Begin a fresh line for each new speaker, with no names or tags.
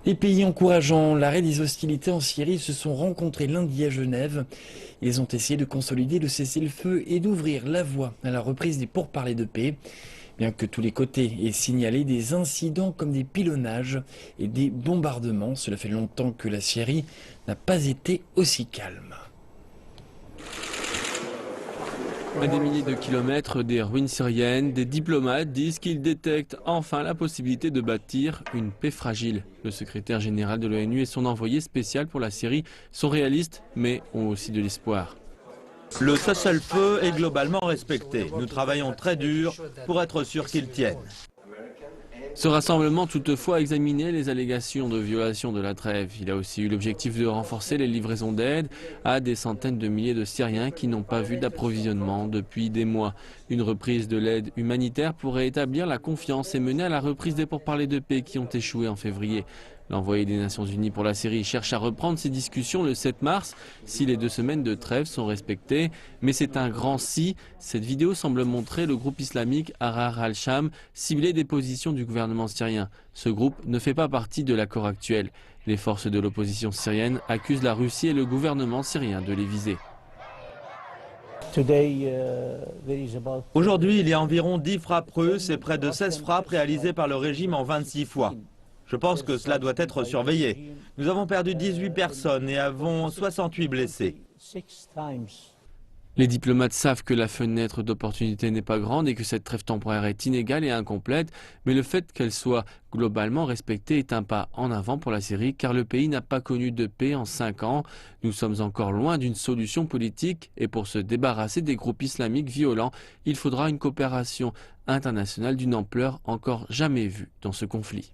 Les pays encourageant l'arrêt des hostilités en Syrie se sont rencontrés lundi à Genève. Ils ont essayé de consolider le cessez-le-feu et d'ouvrir la voie à la reprise des pourparlers de paix, bien que tous les côtés aient signalé des incidents comme des pilonnages et des bombardements. Cela fait longtemps que la Syrie n'a pas été aussi calme.
À des milliers de kilomètres des ruines syriennes, des diplomates disent qu'ils détectent enfin la possibilité de bâtir une paix fragile. Le secrétaire général de l'ONU et son envoyé spécial pour la Syrie sont réalistes, mais ont aussi de l'espoir.
Le cessez-le-feu est globalement respecté. Nous travaillons très dur pour être sûrs qu'il tienne.
Ce rassemblement toutefois a examiné les allégations de violation de la trêve. Il a aussi eu l'objectif de renforcer les livraisons d'aide à des centaines de milliers de Syriens qui n'ont pas vu d'approvisionnement depuis des mois. Une reprise de l'aide humanitaire pourrait établir la confiance et mener à la reprise des pourparlers de paix qui ont échoué en février. L'envoyé des Nations Unies pour la Syrie cherche à reprendre ces discussions le 7 mars si les 2 semaines de trêve sont respectées. Mais c'est un grand si. Cette vidéo semble montrer le groupe islamique Ahrar al-Sham cibler des positions du gouvernement syrien. Ce groupe ne fait pas partie de l'accord actuel. Les forces de l'opposition syrienne accusent la Russie et le gouvernement syrien de les viser.
Aujourd'hui, il y a environ 10 frappes russes et près de 16 frappes réalisées par le régime en 26 fois. Je pense que cela doit être surveillé. Nous avons perdu 18 personnes et avons 68 blessés.
Les diplomates savent que la fenêtre d'opportunité n'est pas grande et que cette trêve temporaire est inégale et incomplète, mais le fait qu'elle soit globalement respectée est un pas en avant pour la Syrie, car le pays n'a pas connu de paix en 5 ans. Nous sommes encore loin d'une solution politique et pour se débarrasser des groupes islamiques violents, il faudra une coopération internationale d'une ampleur encore jamais vue dans ce conflit.